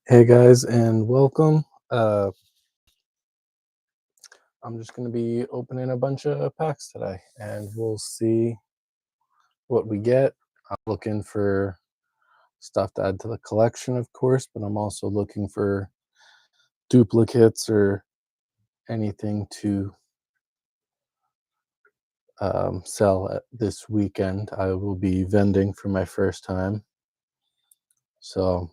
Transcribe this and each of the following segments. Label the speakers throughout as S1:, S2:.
S1: Hey guys, and welcome. Uh, I'm just going to be opening a bunch of packs today, and we'll see what we get. I'm looking for stuff to add to the collection, of course, but I'm also looking for duplicates or anything to sell at this weekend. I will be vending for my first time, so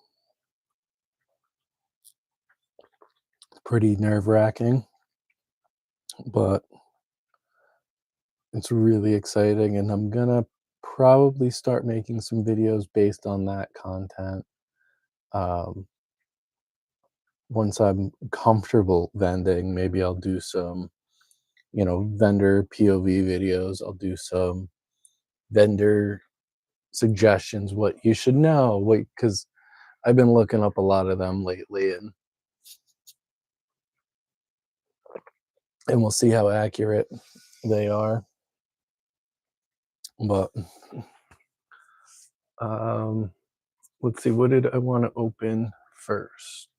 S1: pretty nerve-wracking, but it's really exciting, and I'm gonna probably start making some videos based on that content. Um, Once I'm comfortable vending, maybe I'll do some, vendor POV videos. I'll do some vendor suggestions, what you should know, wait, because I've been looking up a lot of them lately, and we'll see how accurate they are. But um, let's see, what did I want to open first?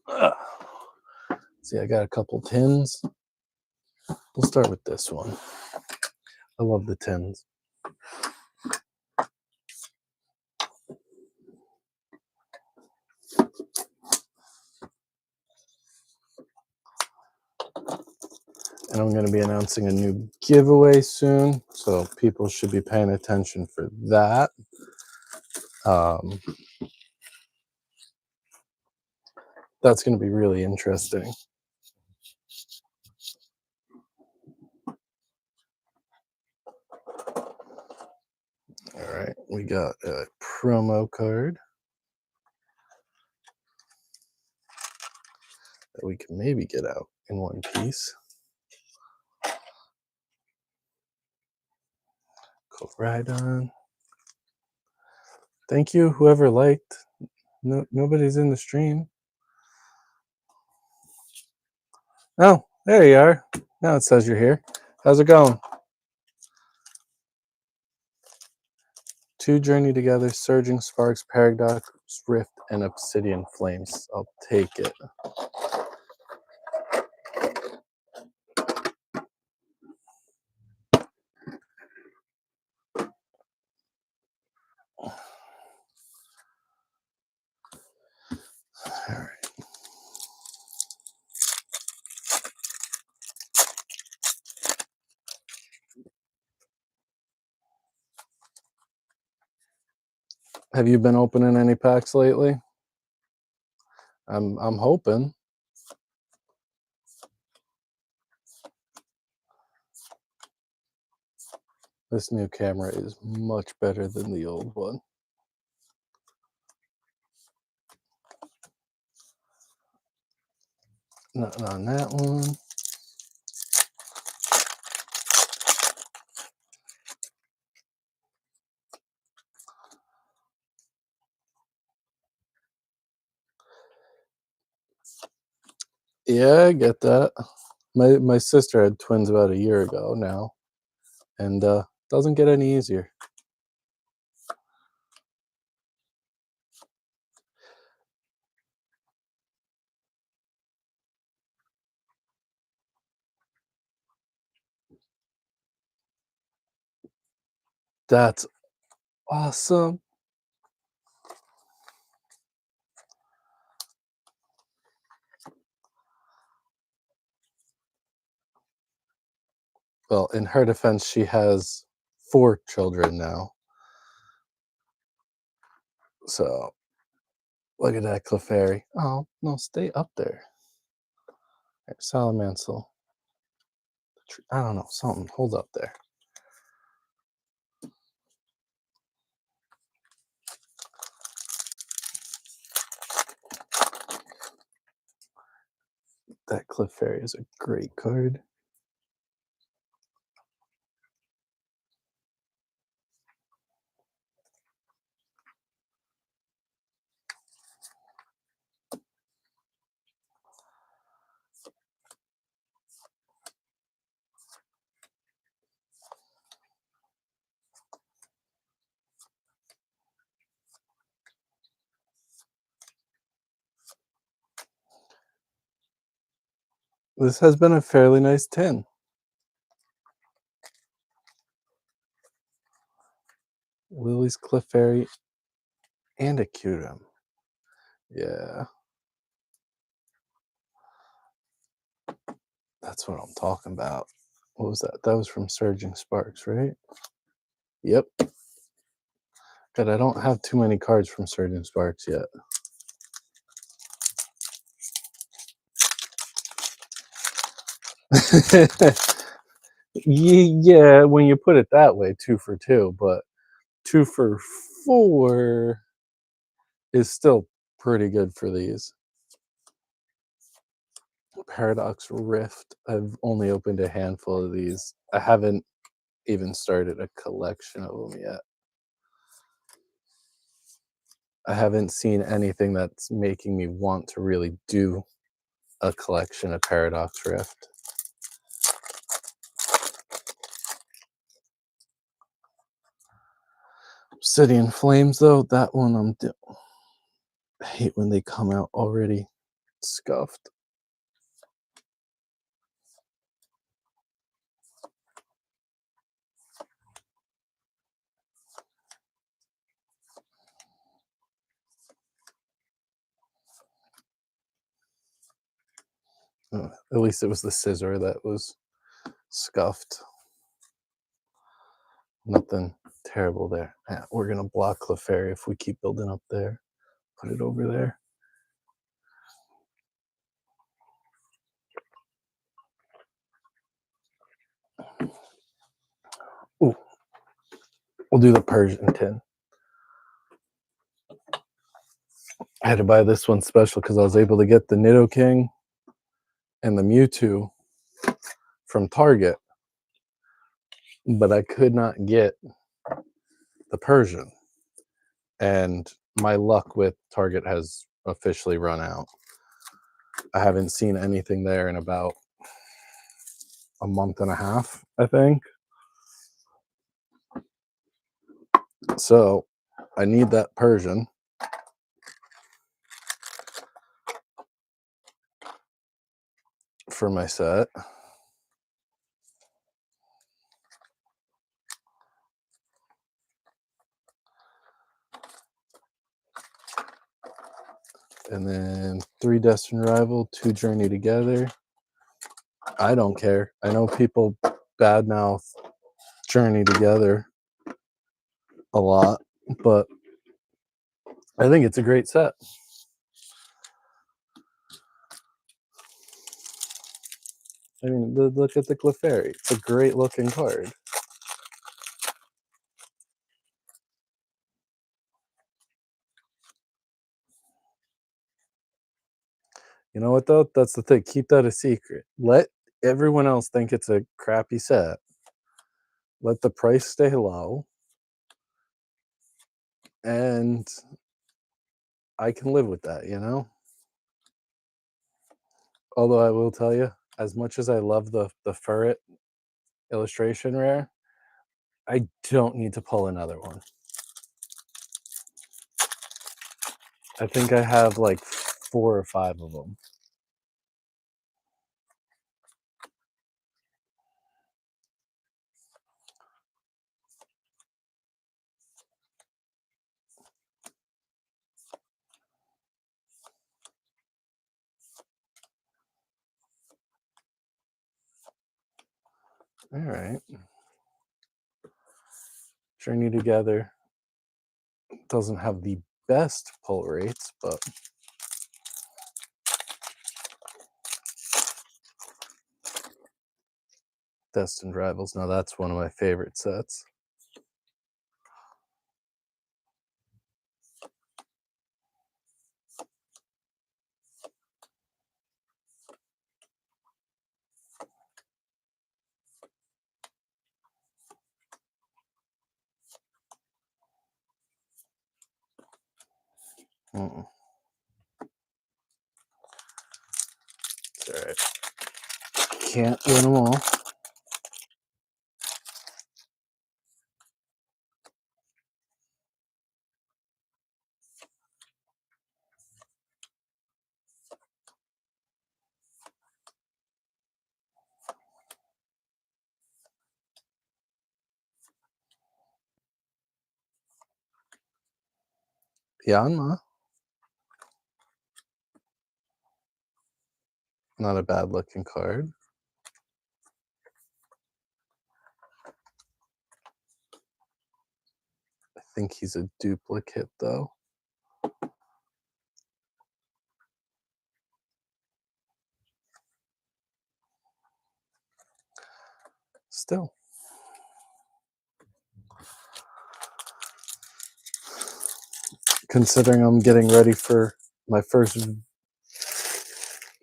S1: Ugh. See, I got a couple tins. We'll start with this one. I love the tins. And I'm going to be announcing a new giveaway soon, so people should be paying attention for that. That's going to be really interesting. All right, we got a promo card that we can maybe get out in one piece. Go right on. Thank you, whoever liked. No, nobody's in the stream. Oh, there you are. Now it says you're here. How's it going? Two journey together, surging sparks, paradox, rift, and obsidian flames. I'll take it. All right. Have you been opening any packs lately? I'm hoping. This new camera is much better than the old one. Nothing on that one. Yeah, I get that. My sister had twins about a year ago now, and doesn't get any easier. That's awesome. Well, in her defense, she has 4 children now. So look at that, Clefairy. Oh, no, stay up there. Right, Salamancel. I don't know, something. Hold up there. That Clefairy is a great card. This has been a fairly nice tin. Lily's Clefairy and a Cutum. Yeah. That's what I'm talking about. What was that? That was from Surging Sparks, right? Yep. God, I don't have too many cards from Surging Sparks yet. Yeah, when you put it that way, 2 for 2, but 2 for 4 is still pretty good for these. Paradox Rift. I've only opened a handful of these. I haven't even started a collection of them yet. I haven't seen anything that's making me want to really do a collection of Paradox Rift. Obsidian Flames, though, that one I hate when they come out already scuffed. At least it was the scissor that was scuffed. Nothing terrible there. Yeah, we're gonna block Clefairy if we keep building up there. Put it over there. Ooh, we'll do the Persian tin. I had to buy this one special because I was able to get the Nidoking and the Mewtwo from Target, but I could not get the Persian. And my luck with Target has officially run out. I haven't seen anything there in about a month and a half, I think. So I need that Persian. For my set. And then 3 Destined Rival, 2 Journey Together. I don't care. I know people badmouth Journey Together a lot, but I think it's a great set. I mean, look at the Clefairy. It's a great looking card. You know what, though? That's the thing. Keep that a secret. Let everyone else think it's a crappy set. Let the price stay low. And I can live with that, you know? Although I will tell you, as much as I love the Furret illustration rare, I don't need to pull another one. I think I have like 4 or 5 of them. All right. Journey Together doesn't have the best pull rates, but Destined Rivals, now that's one of my favorite sets. Mm-mm. It's all right. Can't win them all. Yanma. Not a bad looking card. I think he's a duplicate though. Still. Considering I'm getting ready for my first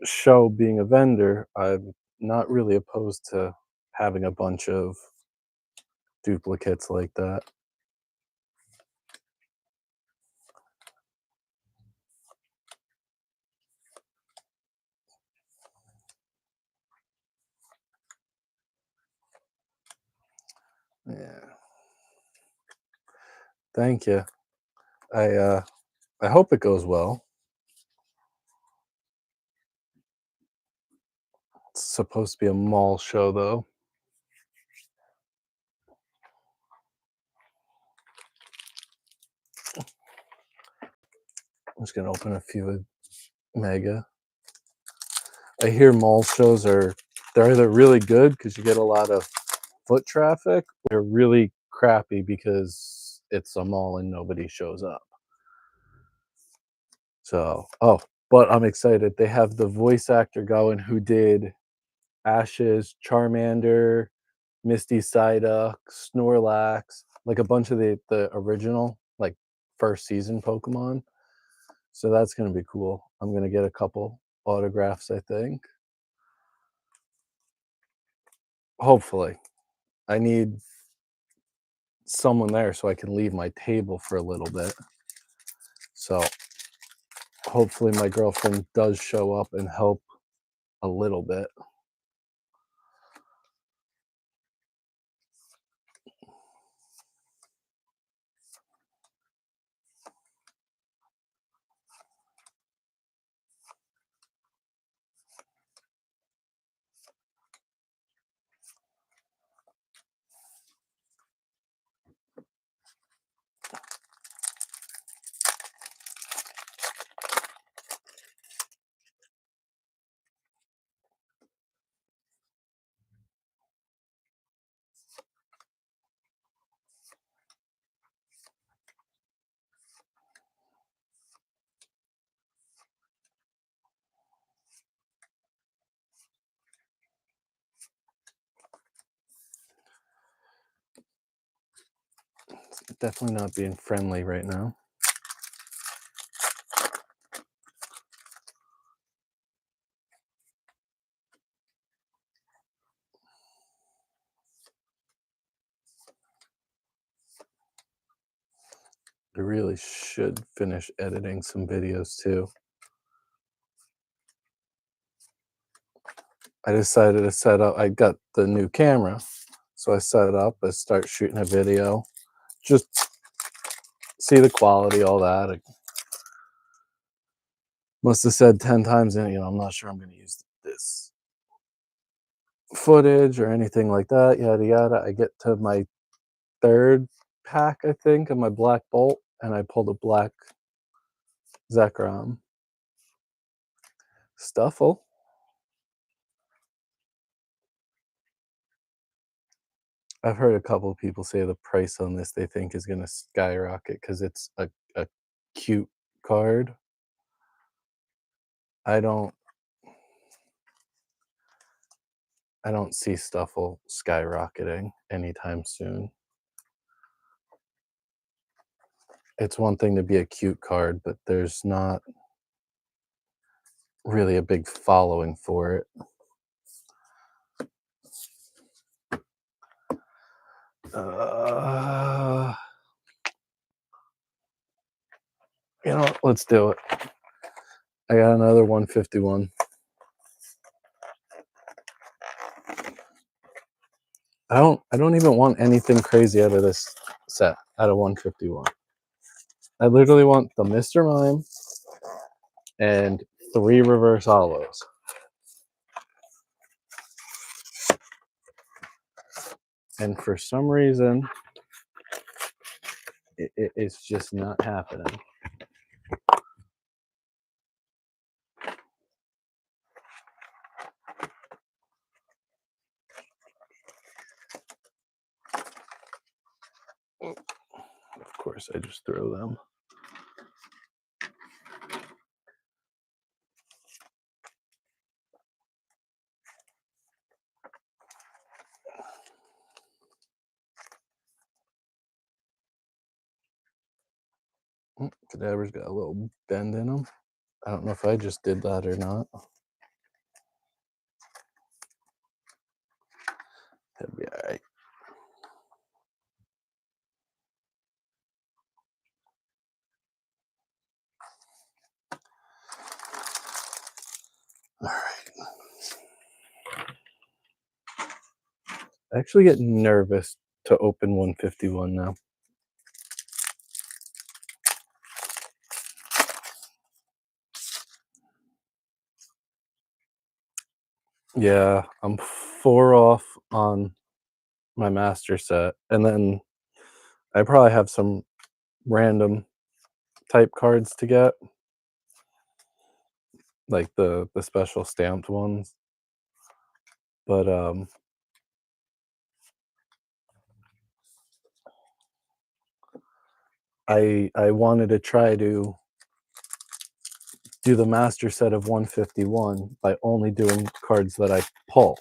S1: show being a vendor, I'm not really opposed to having a bunch of duplicates like that. Yeah. Thank you. I hope it goes well. It's supposed to be a mall show though. I'm just gonna open a few of Mega. I hear mall shows they're either really good because you get a lot of foot traffic, or they're really crappy because it's a mall and nobody shows up. So, but I'm excited. They have the voice actor going who did Ashes, Charmander, Misty Psyduck, Snorlax, like a bunch of the original, like first season Pokemon. So that's gonna be cool. I'm gonna get a couple autographs, I think. Hopefully. I need someone there so I can leave my table for a little bit. So hopefully my girlfriend does show up and help a little bit. Definitely not being friendly right now. I really should finish editing some videos too. I decided to set up, I got the new camera, so I set it up, I start shooting a video, just see the quality, all that. I must have said 10 times, I'm not sure I'm going to use this footage or anything like that, yada yada. I get to my third pack, I think, of my Black Bolt, and I pulled a black Zekrom. Stuffle. I've heard a couple of people say the price on this they think is going to skyrocket because it's a cute card. I don't I don't see Stuffle skyrocketing anytime soon. It's one thing to be a cute card, but there's not really a big following for it. Let's do it. I got another 151. I don't even want anything crazy out of this set, out of 151. I literally want the Mr. Mime and 3 reverse hollows. And for some reason, it's just not happening. course, I just throw them. Cadaver's got a little bend in them. I don't know if I just did that or not. That'd be all right. All right. I actually get nervous to open 151 now. Yeah, I'm 4 off on my master set, and then I probably have some random type cards to get, like the special stamped ones. But I wanted to try to do the master set of 151 by only doing cards that I pull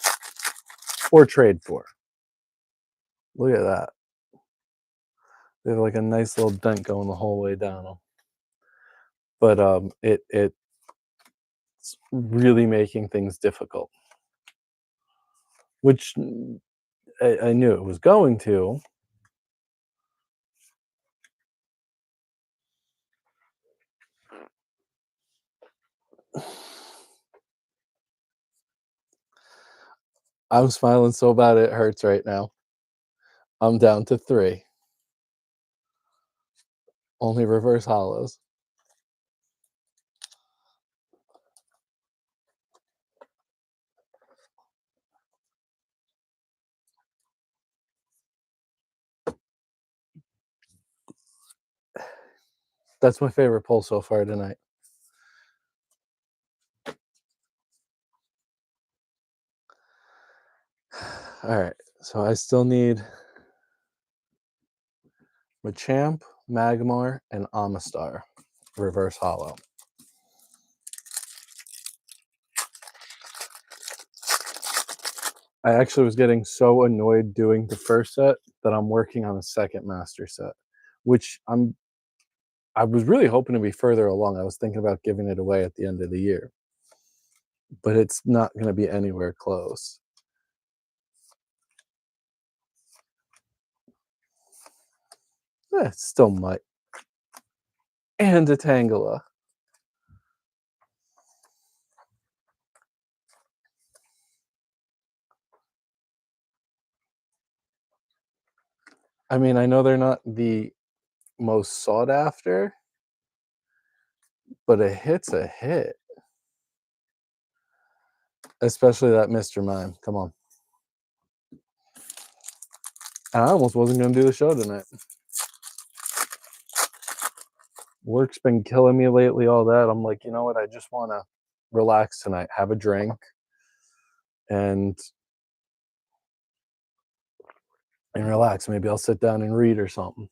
S1: or trade for. Look at that. They have like a nice little dent going the whole way down them. But it's really making things difficult, which I knew it was going to. I'm smiling so bad it hurts right now. I'm down to 3. Only reverse hollows. That's my favorite pull so far tonight. All right, so I still need Machamp, Magmar, and Amistar reverse hollow. I actually was getting so annoyed doing the first set that I'm working on a second master set, which I was really hoping to be further along. I was thinking about giving it away at the end of the year, but it's not going to be anywhere close. It still might. And a Tangela. I mean, I know they're not the most sought after, but a hit's a hit. Especially that Mr. Mime. Come on. And I almost wasn't going to do the show tonight. Work's been killing me lately, all that. I'm like, you know what? I just want to relax tonight, have a drink, and relax. Maybe I'll sit down and read or something.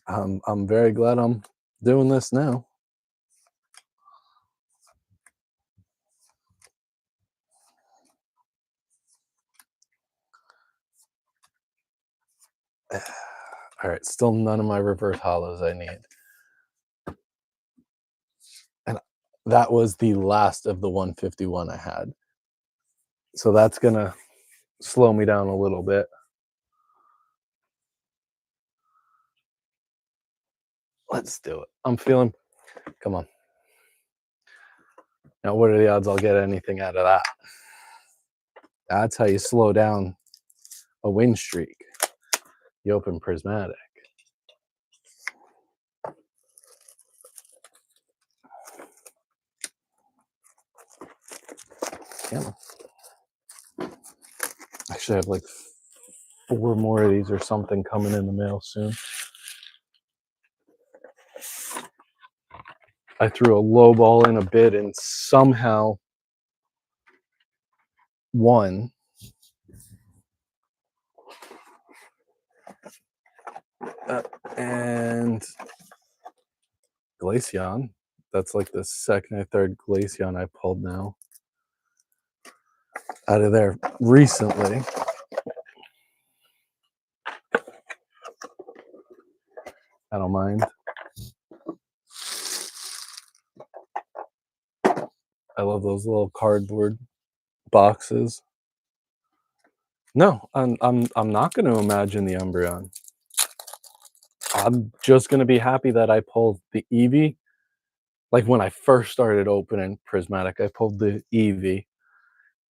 S1: I'm very glad I'm doing this now. All right, still none of my reverse hollows I need. And that was the last of the 151 I had. So that's going to slow me down a little bit. Let's do it. I'm feeling, come on. Now, what are the odds I'll get anything out of that? That's how you slow down a win streak. You open Prismatic. Yeah. Actually, I have like 4 more of these or something coming in the mail soon. I threw a low ball in a bid and somehow won. And Glaceon. That's like the second or third Glaceon I pulled now out of there recently. I don't mind. I love those little cardboard boxes. No, I'm not going to imagine the Umbreon. I'm just going to be happy that I pulled the Eevee. Like when I first started opening Prismatic, I pulled the Eevee,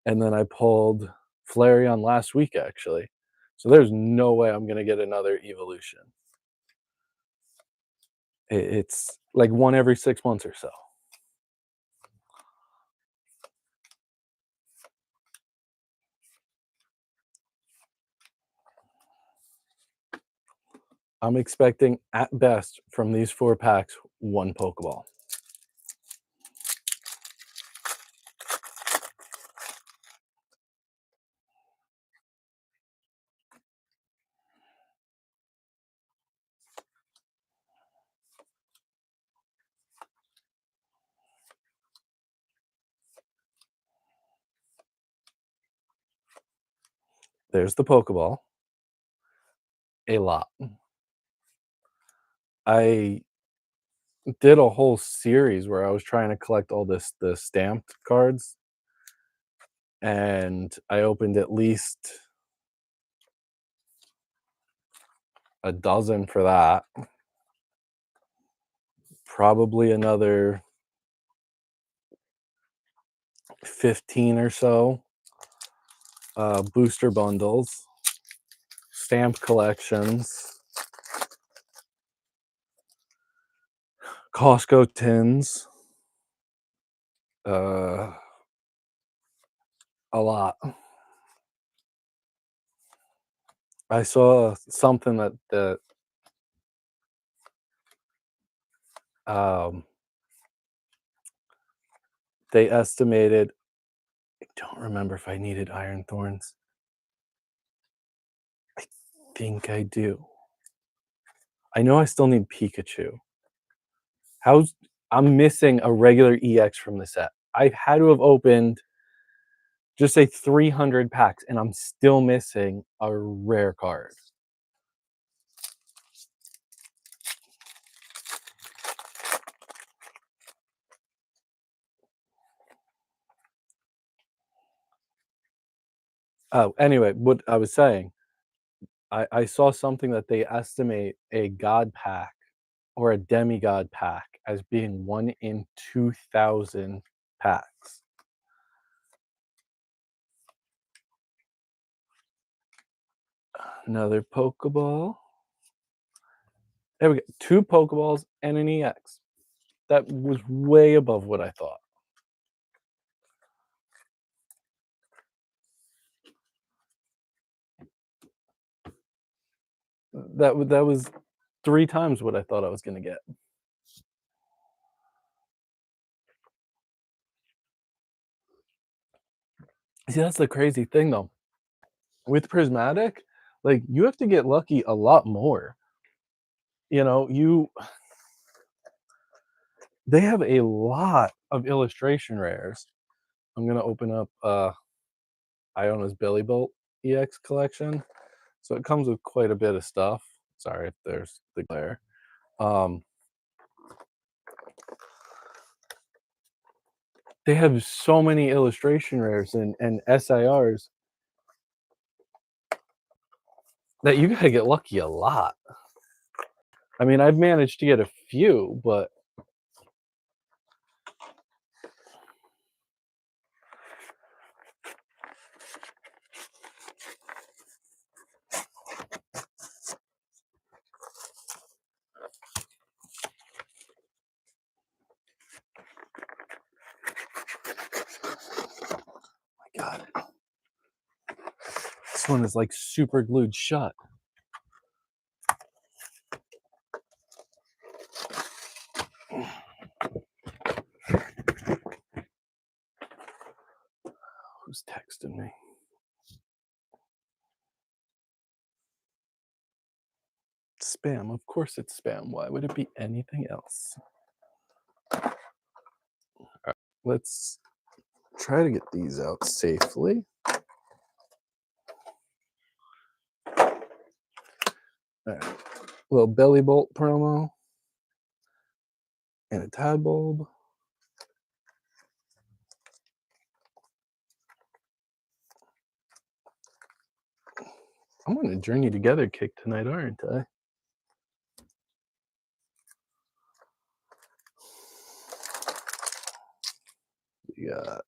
S1: and then I pulled Flareon last week actually. So there's no way I'm going to get another evolution. It's like one every 6 months or so. I'm expecting at best from these 4 packs 1 Pokeball. There's the Pokeball. A lot. I did a whole series where I was trying to collect all the stamped cards, and I opened at least a dozen for that. Probably another 15 or so booster bundles, stamp collections, Costco tins, a lot. I saw something that um, they estimated. I don't remember if I needed Iron Thorns. I think I do. I know I still need Pikachu. I'm missing a regular EX from the set. I've had to have opened just say 300 packs, and I'm still missing a rare card. Oh, anyway, what I was saying, I saw something that they estimate a God pack or a demigod pack as being 1 in 2,000 packs. Another Pokeball. There we go. 2 Pokeballs and an EX. That was way above what I thought. That was 3 times what I thought I was going to get. See, that's the crazy thing though. With Prismatic, like you have to get lucky a lot more. You know, they have a lot of illustration rares. I'm gonna open up Iona's Billy Bolt EX collection. So it comes with quite a bit of stuff. Sorry if there's the glare. They have so many illustration rares and SIRs that you gotta get lucky a lot. I mean, I've managed to get a few, but my God, this one is like super glued shut. Who's texting me? spam. Of course it's spam. Why would it be anything else? Alright, let's try to get these out safely. Alright, little belly bolt promo and a Tide bulb. I'm on a journey together kick tonight, aren't I? We got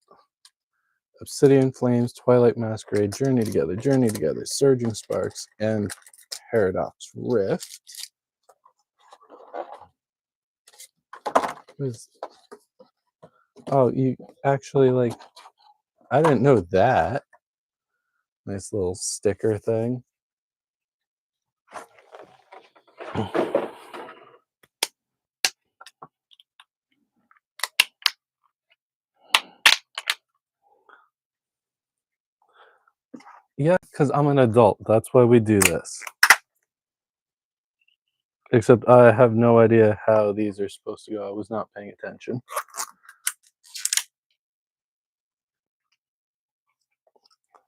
S1: Obsidian Flames, Twilight Masquerade, Journey Together, Surging Sparks, and Paradox Rift. Oh, you actually like, I didn't know that. Nice little sticker thing. Yeah, because I'm an adult. That's why we do this. Except I have no idea how these are supposed to go. I was not paying attention.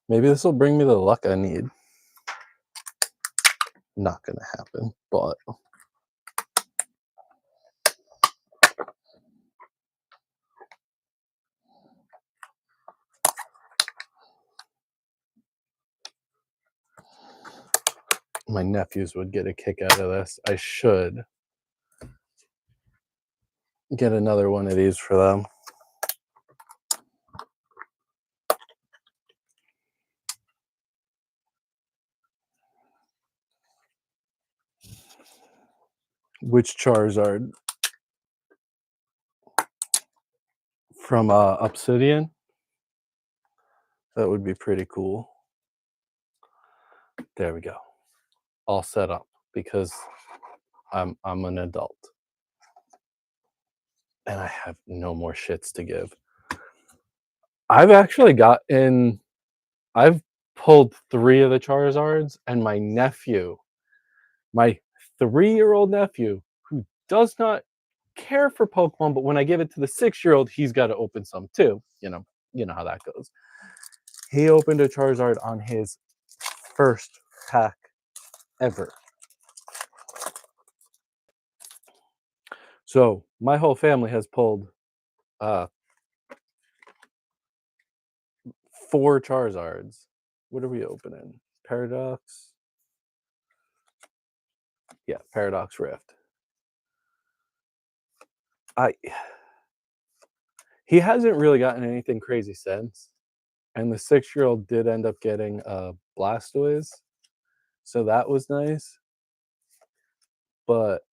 S1: Maybe this will bring me the luck I need. Not gonna happen, but my nephews would get a kick out of this. I should get another one of these for them. Which Charizard? From Obsidian? That would be pretty cool. There we go. All set up because I'm an adult. And I have no more shits to give. I've actually I've pulled 3 of the Charizards, and my nephew, my 3-year-old nephew, who does not care for Pokemon, but when I give it to the 6-year-old, he's got to open some too. You know how that goes. He opened a Charizard on his first pack ever. So my whole family has pulled 4 Charizards. What are we opening? Paradox? Yeah, Paradox Rift. He hasn't really gotten anything crazy since. And the 6-year-old did end up getting Blastoise. So that was nice. But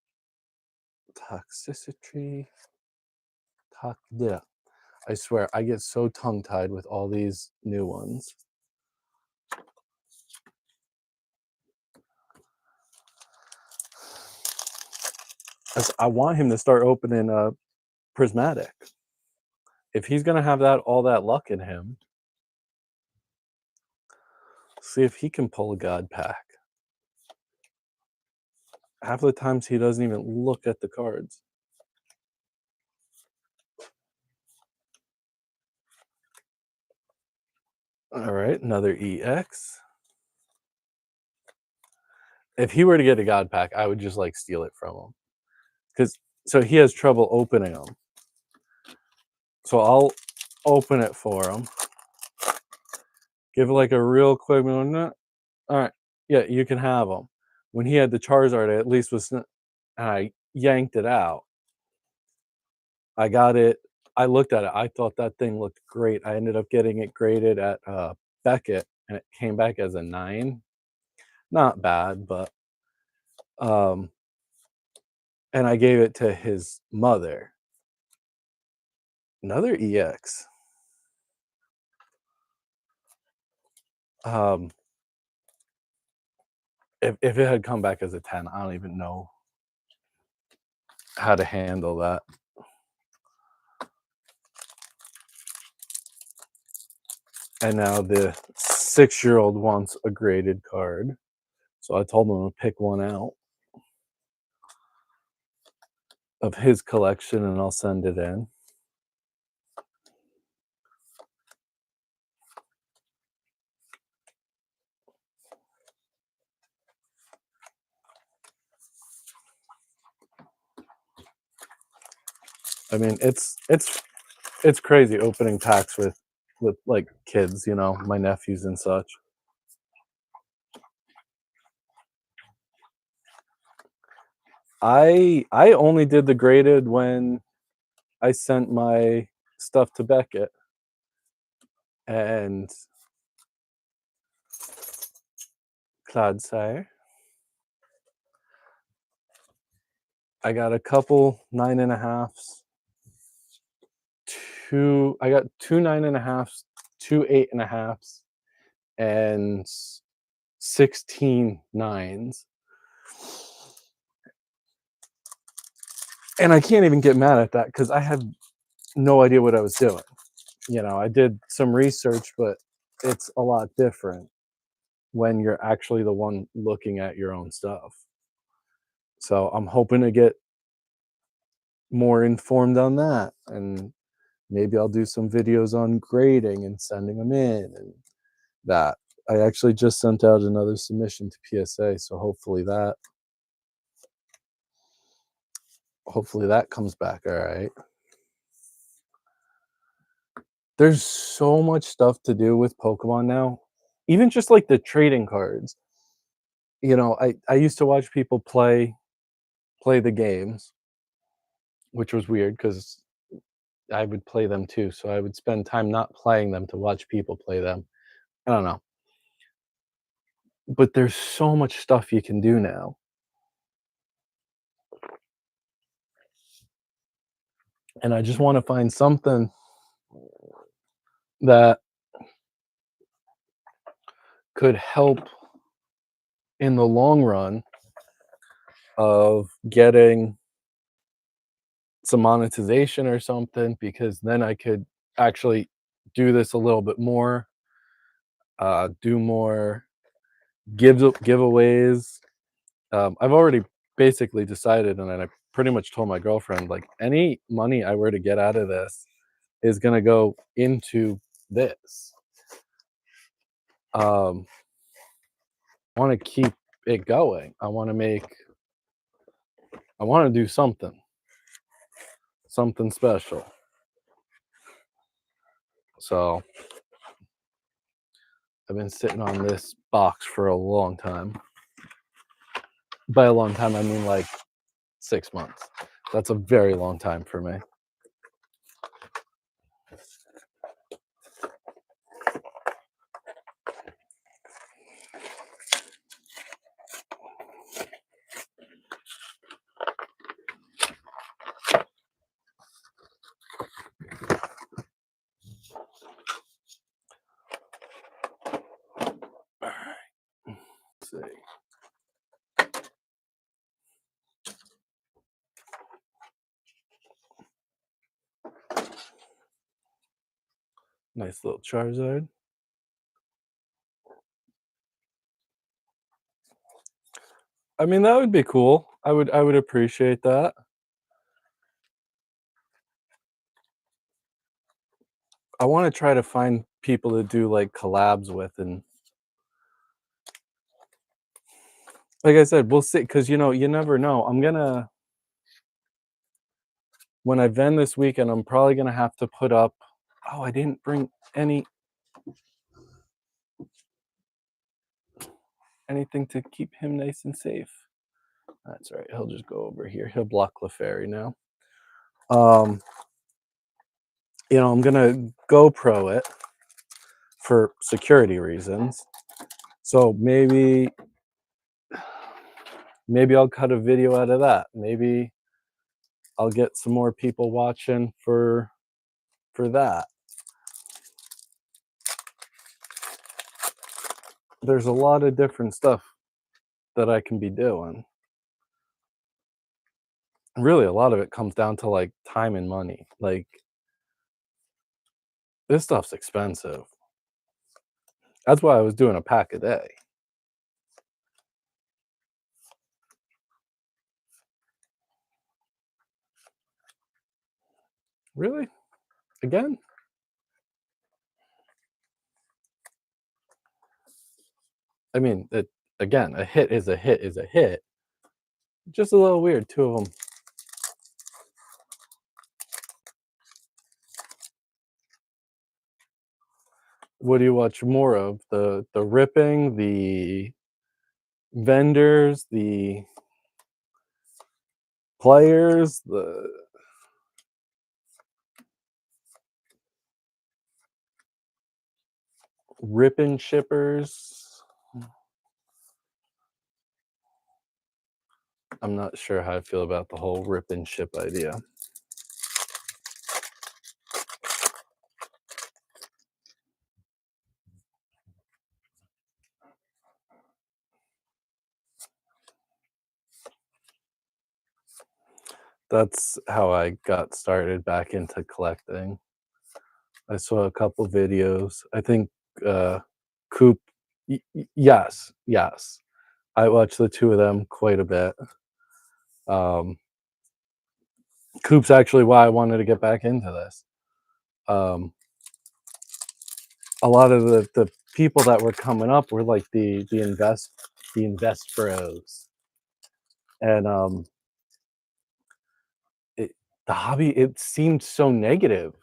S1: Toxicity. Yeah. I swear, I get so tongue-tied with all these new ones. I want him to start opening Prismatic. If he's going to have all that luck in him, see if he can pull a God Pack. Half of the times he doesn't even look at the cards. All right, another EX. If he were to get a God Pack, I would just like steal it from him. So he has trouble opening them. So I'll open it for him. Give it like a real quick one. All right, yeah, you can have them. When he had the Charizard, I at least was, and I yanked it out. I got it. I looked at it. I thought that thing looked great. I ended up getting it graded at Beckett, and it came back as a 9. Not bad, but and I gave it to his mother. Another EX. If it had come back as a 10, I don't even know how to handle that. And now the 6-year-old wants a graded card. So I told him to pick one out. of his collection, and I'll send it in. I mean, it's crazy opening packs with like kids, you know, my nephews and such. I only did the graded when I sent my stuff to Beckett, and Clodesire. I got a couple 9.5s, I got two 9.5s, two 8.5s, and 16 nines. And I can't even get mad at that because I had no idea what I was doing. You know, I did some research, but it's a lot different when you're actually the one looking at your own stuff. So I'm hoping to get more informed on that, and maybe I'll do some videos on grading and sending them in and that. I actually just sent out another submission to PSA, so hopefully that comes back all right. There's so much stuff to do with Pokemon now. Even just like the trading cards. You know, I used to watch people play the games, which was weird because I would play them too. So I would spend time not playing them to watch people play them. I don't know. But there's so much stuff you can do now. And I just want to find something that could help in the long run of getting some monetization or something, because then I could actually do this a little bit more, do more giveaways. I've already basically decided, and then I pretty much told my girlfriend, like, any money I were to get out of this is gonna go into this. Um, I want to keep it going. I want to do something special. So I've been sitting on this box for a long time. By a long time, I mean like 6 months. That's a very long time for me. All right. Let's see. Nice little Charizard. I mean, that would be cool. I would appreciate that. I want to try to find people to do like collabs with, and like I said, we'll see, because you never know. When I vend this weekend, I'm probably gonna have to put up. Oh, I didn't bring anything to keep him nice and safe. That's right. He'll just go over here. He'll block Clefairy now. Um, I'm gonna GoPro it for security reasons. So maybe I'll cut a video out of that. Maybe I'll get some more people watching for that. There's a lot of different stuff that I can be doing. Really, a lot of it comes down to like time and money. Like, this stuff's expensive. That's why I was doing a pack a day. Really? Again? I mean, again, a hit is a hit is a hit. Just a little weird, 2 of them. What do you watch more of? The ripping, the vendors, the players, the ripping shippers? I'm not sure how I feel about the whole rip and ship idea. That's how I got started back into collecting. I saw a couple videos. I think, Coop yes, yes. I watched the 2 of them quite a bit. Um, Coop's actually why I wanted to get back into this. Um, a lot of the people that were coming up were like the invest bros, and it, the hobby, it seemed so negative.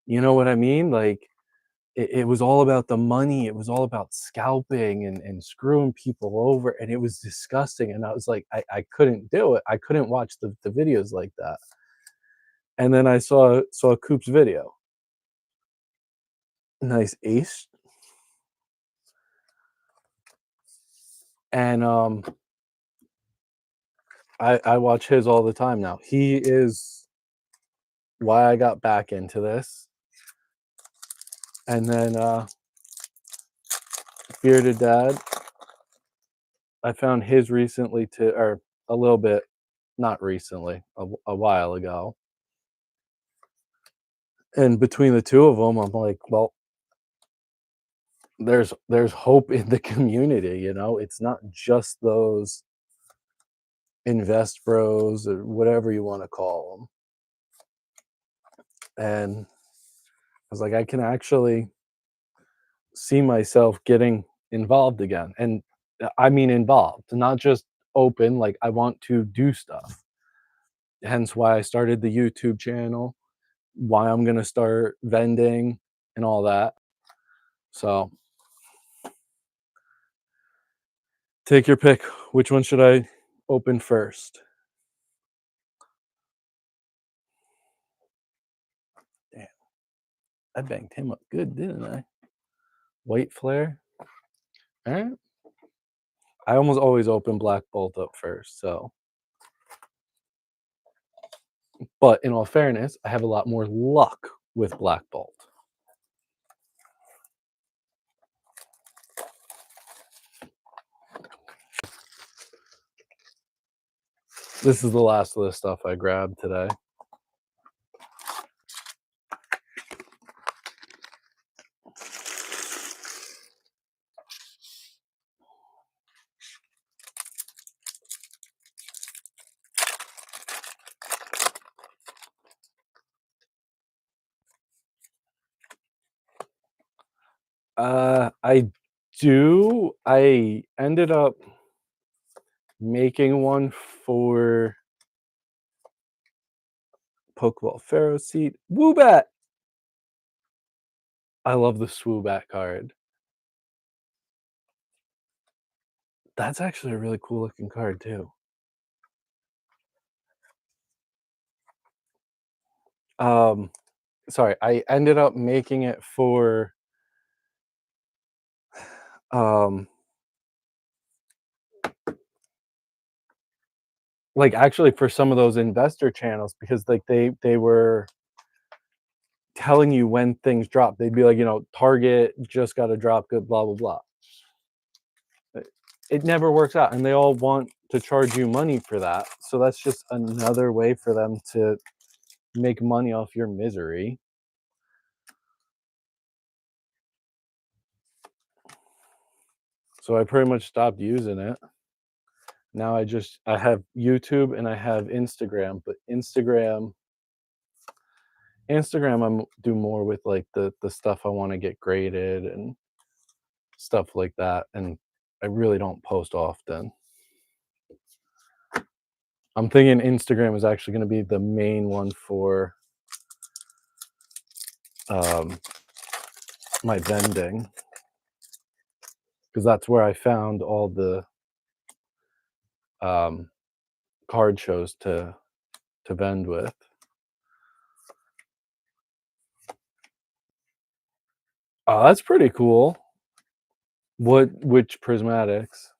S1: You know what I mean? Like it was all about the money. It was all about scalping and screwing people over, and it was disgusting. And I was like, I couldn't do it. I couldn't watch the videos like that. And then I saw Coop's video. Nice ace. And I watch his all the time now. He is why I got back into this. And then Bearded Dad, I found his recently to or a little bit, not recently, a while ago. And between the 2 of them, I'm like, well, there's hope in the community, you know? It's not just those invest bros or whatever you wanna call them. And I was like, I can actually see myself getting involved again, and I mean involved, not just open, like, I want to do stuff. Hence why I started the YouTube channel, why I'm gonna start vending and all that. So, take your pick. Which one should I open first? Damn, I banged him up good, didn't I? White flare. Alright. I almost always open Black Bolt up first, so but in all fairness, I have a lot more luck with Black Bolt. This is the last of the stuff I grabbed today. I do. I ended up making one for Pokeball Pharaoh Seed. Woobat! I love the Swoobat card. That's actually a really cool looking card too. Um, sorry, I ended up making it for um like actually for some of those investor channels because like they were telling you when things drop. They'd be like, you know, Target just got a drop, good, blah blah blah. It never works out, and they all want to charge you money for that. So that's just another way for them to make money off your misery. So I pretty much stopped using it. Now I have YouTube and I have Instagram, but Instagram Instagram, I'm do more with, like, the stuff I wanna get graded and stuff like that, and I really don't post often. I'm thinking Instagram is actually gonna be the main one for, um, my vending, because that's where I found all the, um, card shows to vend with. Oh, that's pretty cool. Which prismatics?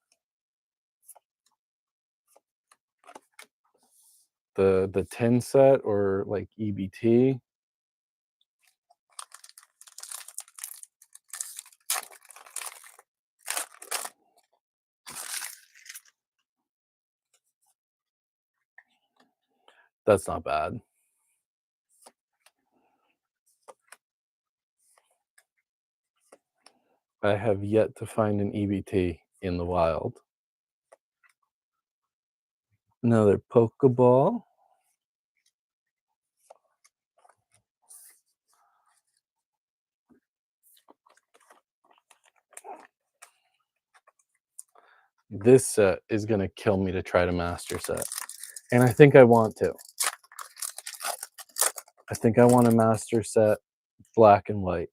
S1: The tin set or, like, EBT? That's not bad. I have yet to find an EBT in the wild. Another Pokeball. This set is gonna kill me to try to master set, and I think I want to. I think I want to master set black and white.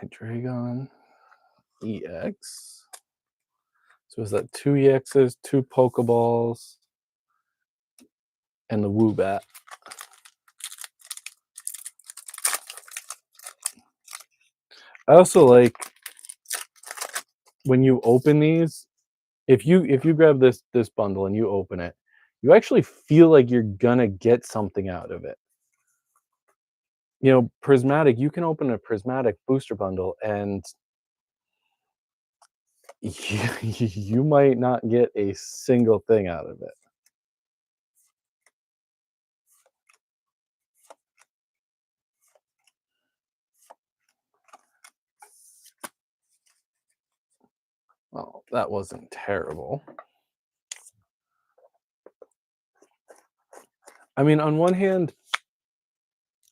S1: Dragon EX. So is that 2 EXs, 2 Pokeballs, and the Woobat? I also like when you open these, if you grab this bundle and you open it, you actually feel like you're gonna get something out of it. You know, prismatic, you can open a prismatic booster bundle and you might not get a single thing out of it. Well, that wasn't terrible. I mean, on one hand,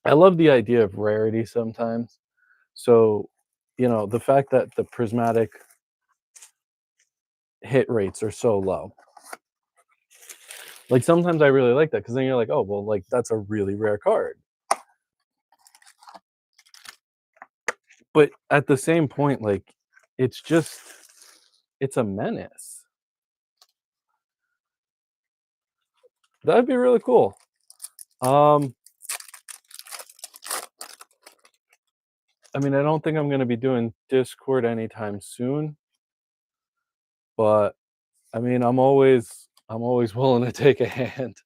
S1: I love the idea of rarity sometimes. So, the fact that the prismatic hit rates are so low. Like sometimes I really like that because then you're like, oh well, like that's a really rare card. But at the same point, like it's just it's a menace. That'd be really cool. Um, I mean, I don't think I'm gonna be doing Discord anytime soon, but I mean, I'm always willing to take a hand.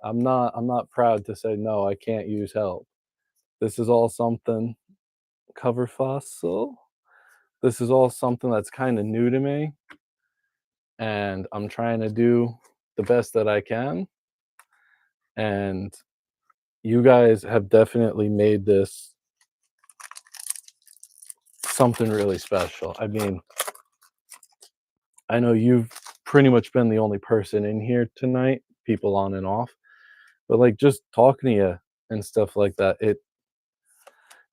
S1: I'm not proud to say no, I can't use help. This is all something cover fossil. This is all something that's kind of new to me, and I'm trying to do the best that I can. And you guys have definitely made this something really special. I mean, I know you've pretty much been the only person in here tonight, people on and off, but like just talking to you and stuff like that, it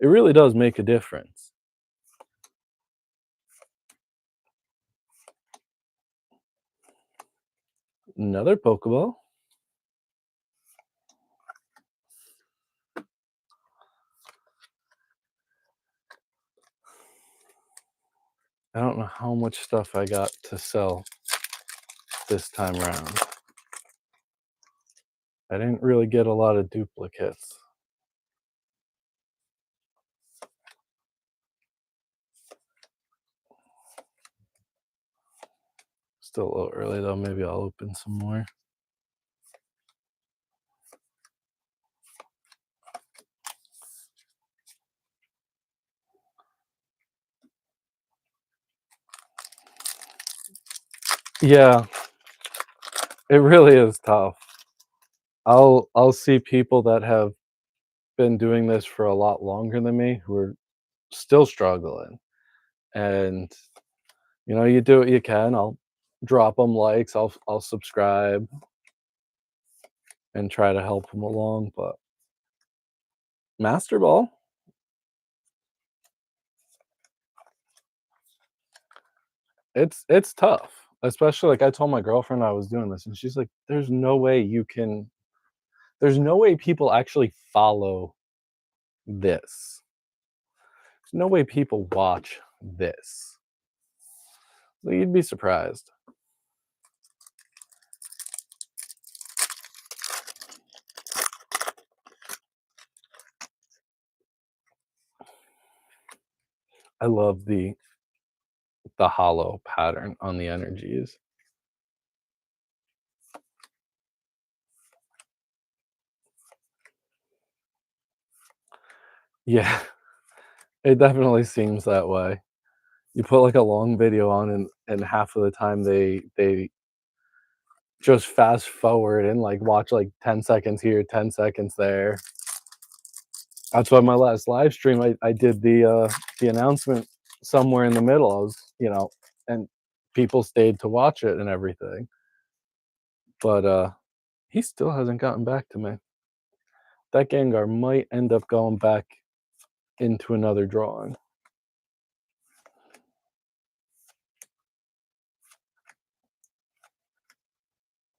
S1: really does make a difference. Another Pokeball. I don't know how much stuff I got to sell this time around. I didn't really get a lot of duplicates. Still a little early though. Maybe I'll open some more. Yeah, it really is tough. I'll see people that have been doing this for a lot longer than me who are still struggling, and, you do what you can. I'll drop them likes, I'll subscribe and try to help them along, but Master Ball, it's tough, especially, like, I told my girlfriend I was doing this, and she's like, there's no way people actually follow this. There's no way people watch this." Well, you'd be surprised. I love the hollow pattern on the energies. Yeah, it definitely seems that way. You put, like, a long video on, and half of the time they just fast forward and, like, watch, like, 10 seconds here, 10 seconds there. That's why my last live stream, I did the announcement somewhere in the middle. I was, and people stayed to watch it and everything, but, he still hasn't gotten back to me. That Gengar might end up going back into another drawing.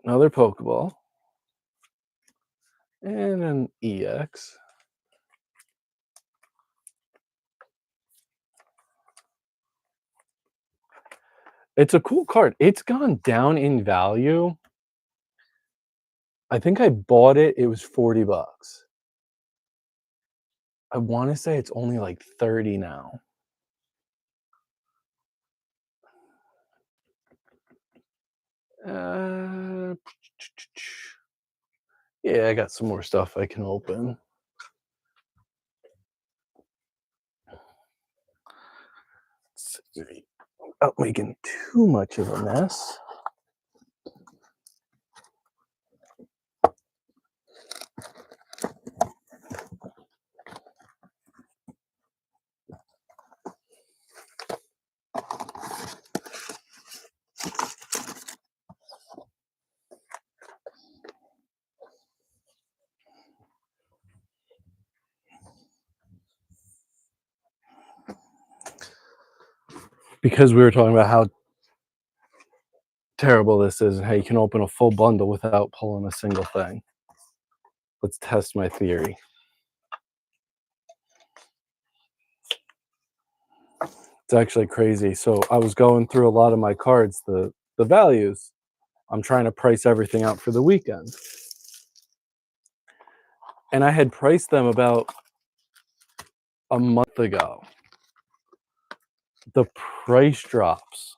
S1: Another Pokeball. And an EX. It's a cool card. It's gone down in value. I think I bought it, it was 40 bucks. I wanna say it's only, like, 30 now. Uh, yeah, I got some more stuff I can open. See, without making too much of a mess. Because we were talking about how terrible this is and how you can open a full bundle without pulling a single thing. Let's test my theory. It's actually crazy. So I was going through a lot of my cards, the values. I'm trying to price everything out for the weekend. And I had priced them about a month ago. The price drops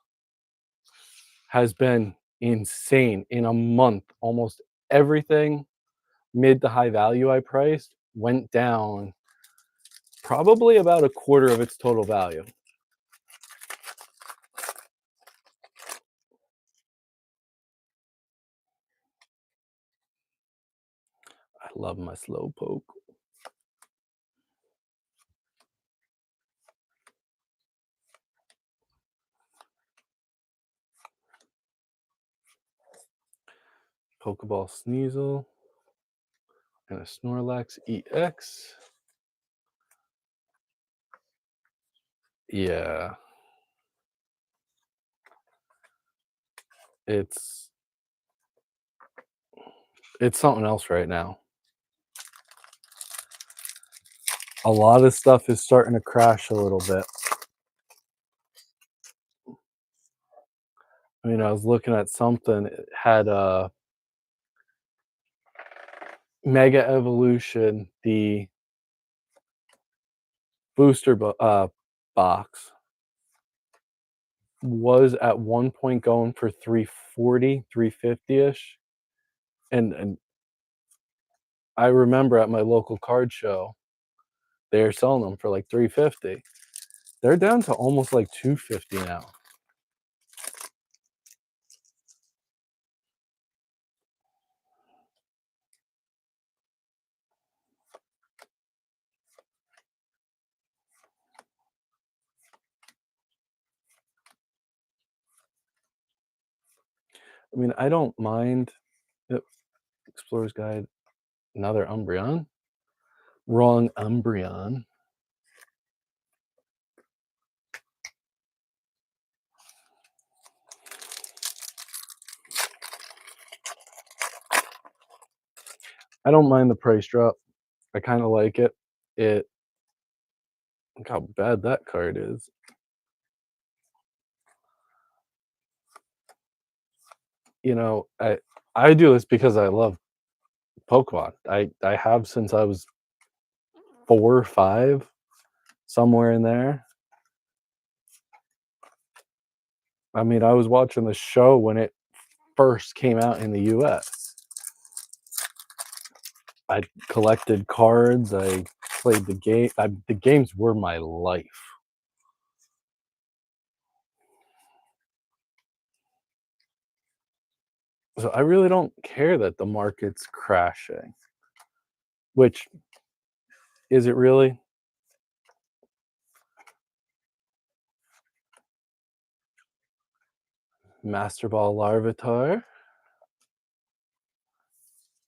S1: has been insane in a month. Almost everything mid to high value I priced went down probably about a quarter of its total value. I love my Slowpoke. Pokeball Sneasel and a Snorlax EX. Yeah. It's it's something else right now. A lot of stuff is starting to crash a little bit. I mean, I was looking at something, it had a Mega Evolution, the box was at one point going for 340, 350-ish, and I remember at my local card show, they were selling them for, like, 350. They're down to almost, like, 250 now. I mean, I don't mind. Yep, Explorer's Guide, another Umbreon. Wrong Umbreon. I don't mind the price drop. I kind of like it. It Look how bad that card is. I do this because I love Pokemon. I have since I was 4 or 5, somewhere in there. I mean, I was watching the show when it first came out in the US. I collected cards, I played the game. The games were my life. So I really don't care that the market's crashing. Which is it really? Master Ball Larvitar.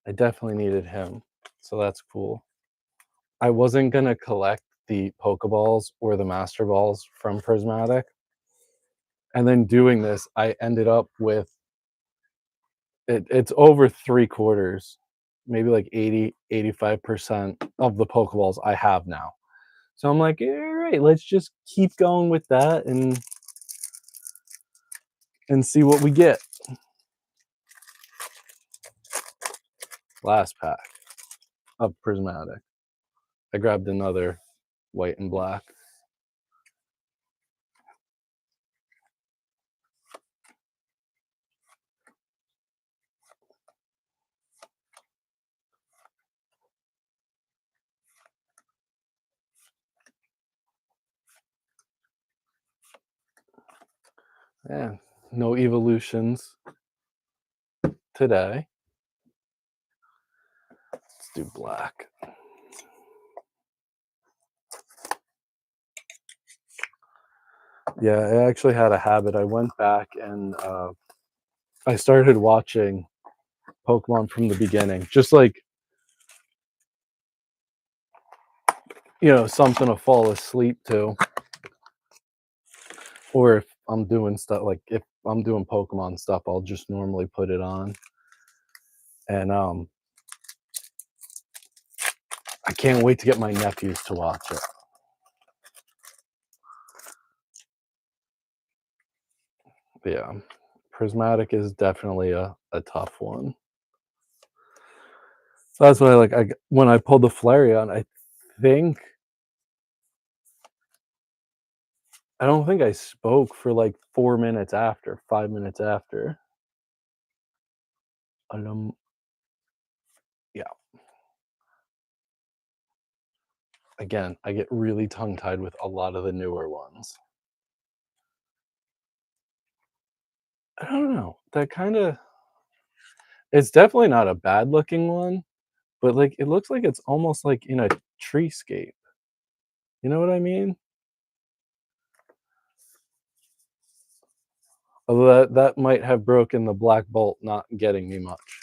S1: I definitely needed him, so that's cool. I wasn't gonna collect the Pokeballs or the Master Balls from Prismatic, and then doing this, I ended up with it's over 3/4, maybe like 80-85% of the Pokeballs I have now. So I'm like, "Alright, let's just keep going with that and see what we get." Last pack of Prismatic. I grabbed another white and black. Yeah, no evolutions today. Let's do black. Yeah, I actually had a habit. I went back and I started watching Pokemon from the beginning, just like something to fall asleep to, or if I'm doing stuff like if I'm doing Pokemon stuff, I'll just normally put it on, and I can't wait to get my nephews to watch it. But yeah, Prismatic is definitely a tough one. So that's why, like, when I pulled the Flareon, think I don't think I spoke for like 4 minutes after, 5 minutes after. Um, yeah. Again, I get really tongue tied with a lot of the newer ones. I don't know. That kind of It's definitely not a bad looking one, but like it looks like it's almost like in a treescape. You know what I mean? Although that might have broken the Black Bolt not getting me much,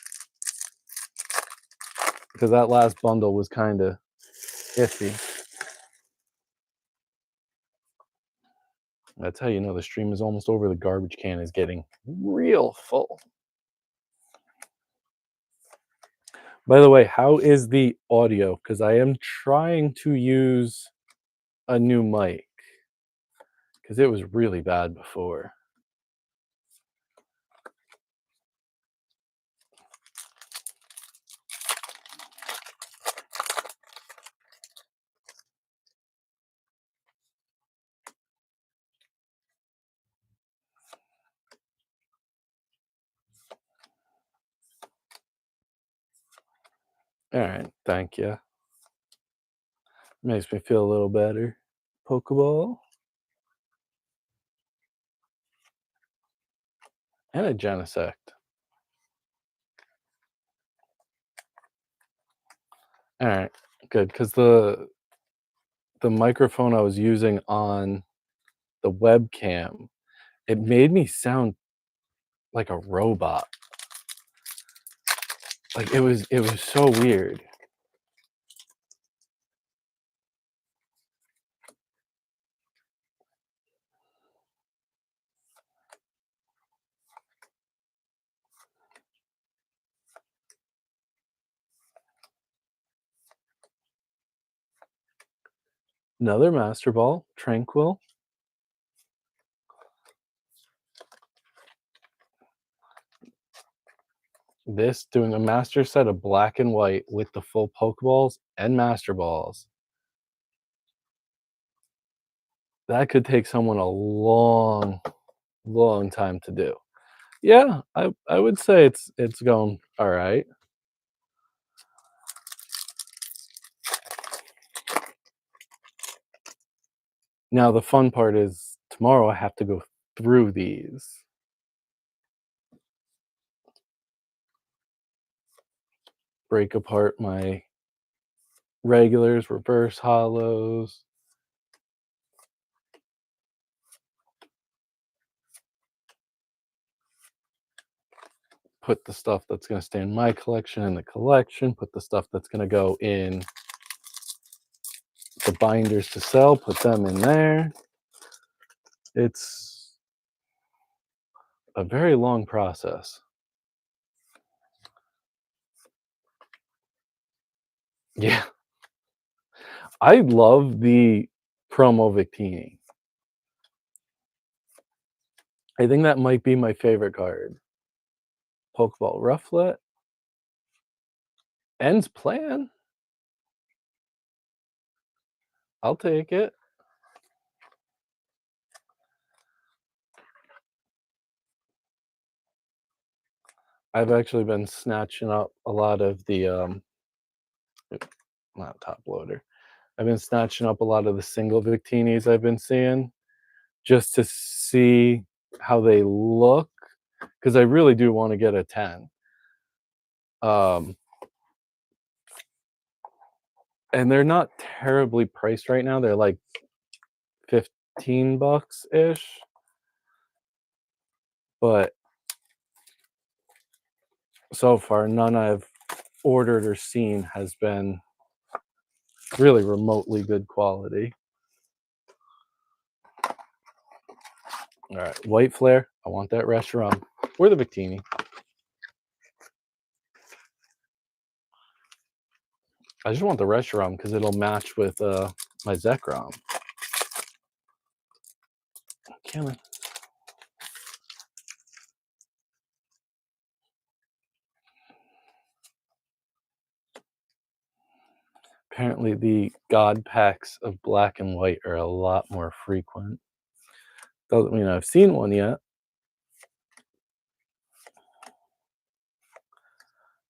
S1: because that last bundle was kind of iffy. That's how you know the stream is almost over. The garbage can is getting real full. By the way, how is the audio? Because I am trying to use a new mic because it was really bad before. All right, thank you. Makes me feel a little better. Pokeball and a Genesect. All right, good, because the microphone I was using on the webcam, it made me sound like a robot. Like it was so weird. Another Master Ball, Tranquil. This doing a master set of black and white with the full Pokeballs and Master Balls. That could take someone a long, long time to do. Yeah, I would say it's going alright. Now the fun part is tomorrow I have to go through these. Break apart my regulars, reverse hollows. Put the stuff that's gonna stay in my collection in the collection, put the stuff that's gonna go in the binders to sell, put them in there. It's a very long process. Yeah. I love the promo Victini. I think that might be my favorite card. Pokeball Rufflet. Ends Plan. I'll take it. I've actually been snatching up a lot of the not top loader. I've been snatching up a lot of the single Victinis I've been seeing just to see how they look because I really do want to get a 10. And they're not terribly priced right now. They're like 15 bucks ish. But so far, none I've ordered or seen has been really remotely good quality. All right, White Flare. I want that Reshiram or the Victini. I just want the Reshiram because it'll match with my Zekrom. Can I? Apparently, the God packs of black and white are a lot more frequent. Doesn't mean I've seen one yet.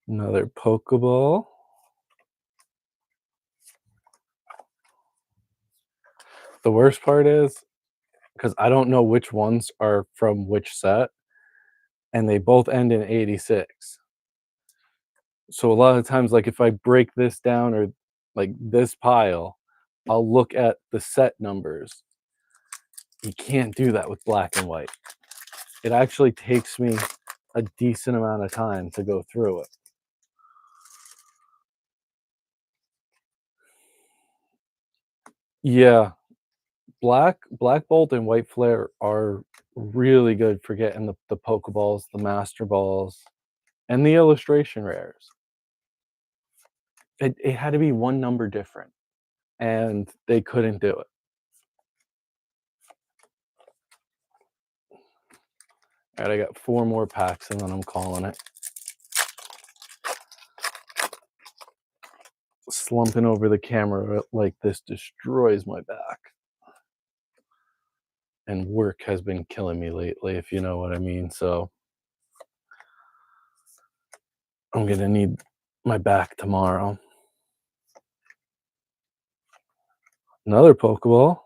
S1: Another Pokeball. The worst part is because I don't know which ones are from which set, and they both end in 86. So a lot of times, like if I break this down or like this pile, I'll look at the set numbers. You can't do that with black and white. It actually takes me a decent amount of time to go through it. Yeah, Black Bolt and White Flare are really good for getting the Pokeballs, the Master Balls, and the illustration rares. It had to be one number different, and they couldn't do it. All right, I got 4 more packs, and then I'm calling it. Slumping over the camera like this destroys my back. And work has been killing me lately, if you know what I mean. So I'm gonna need my back tomorrow. Another Pokeball.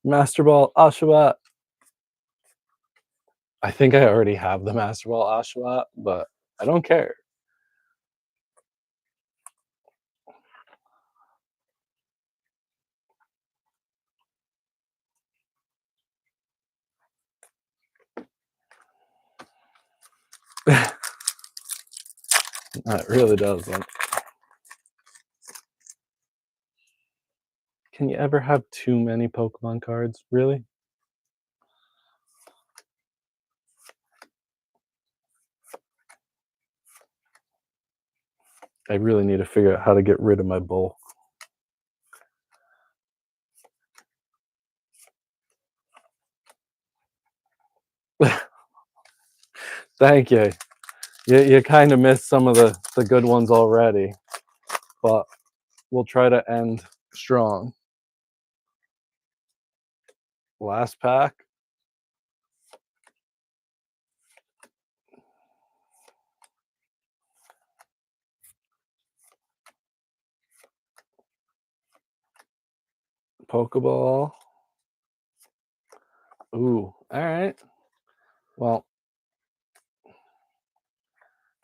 S1: Master Ball Oshawott. I think I already have the Master Ball Oshawott, but I don't care. No, it really doesn't. Can you ever have too many Pokemon cards? Really? I really need to figure out how to get rid of my bulk. Thank you. You kind of missed some of the good ones already, but we'll try to end strong. Last pack. Pokeball. Ooh, all right. Well,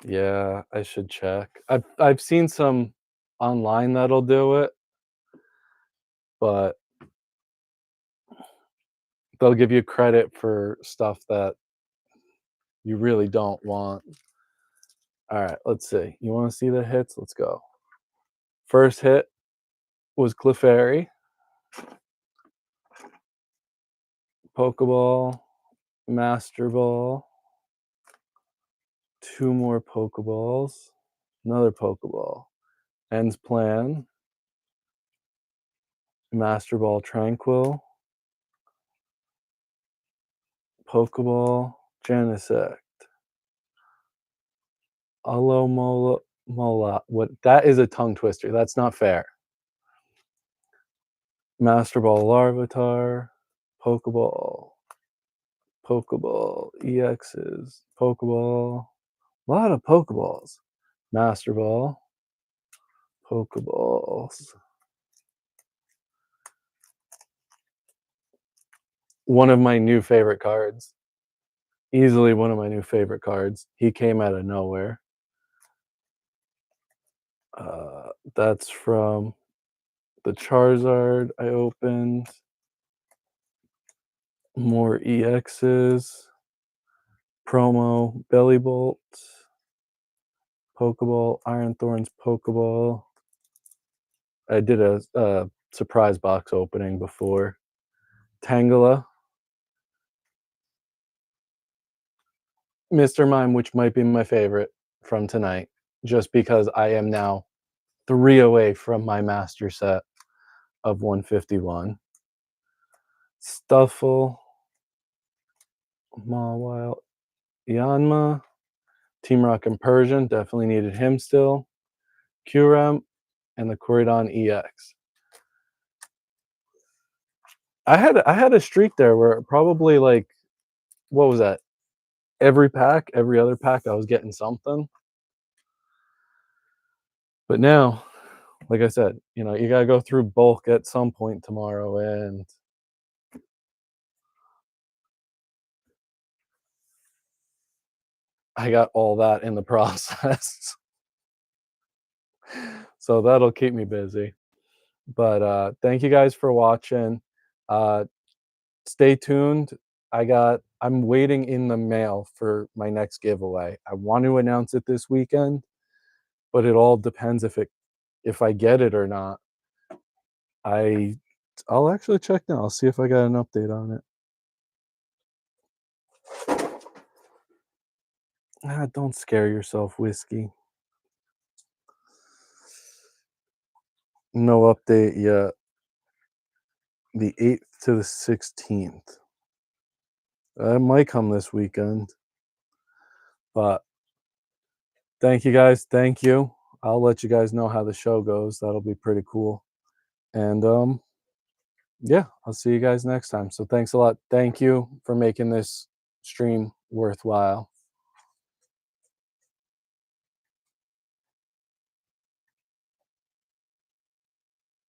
S1: yeah, I should check. I've seen some online that'll do it, but they'll give you credit for stuff that you really don't want. All right, let's see. You want to see the hits? Let's go. First hit was Clefairy, Pokeball, Master Ball, two more Pokeballs, another Pokeball, Ends Plan, Master Ball Tranquil, Pokeball Genesect, Alomola. What? That is a tongue twister. That's not fair. Master Ball Larvitar, Pokeball, Pokeball EXs, Pokeball. A lot of Pokeballs. Master Ball, Pokeballs. One of my new favorite cards. Easily one of my new favorite cards. He came out of nowhere. That's from the Charizard I opened. More EXs. Promo Bellybolt. Pokeball, Iron Thorns Pokeball. I did a surprise box opening before. Tangela. Mr. Mime, which might be my favorite from tonight, just because I am now 3 away from my master set of 151. Stuffle, Mawile, Yanma, Team Rock and Persian, definitely needed him still. Kyurem, and the Koridon EX. I had a streak there where probably like, what was that? Every other pack, I was getting something. But now, like I said, you gotta go through bulk at some point tomorrow, and I got all that in the process. So that'll keep me busy. But thank you guys for watching. Uh, stay tuned. I'm waiting in the mail for my next giveaway. I want to announce it this weekend, but it all depends if I get it or not. I'll actually check now. I'll see if I got an update on it. Don't scare yourself, Whiskey. No update yet. The 8th to the 16th. It might come this weekend. But thank you guys. Thank you. I'll let you guys know how the show goes. That'll be pretty cool. And yeah, I'll see you guys next time. So thanks a lot. Thank you for making this stream worthwhile.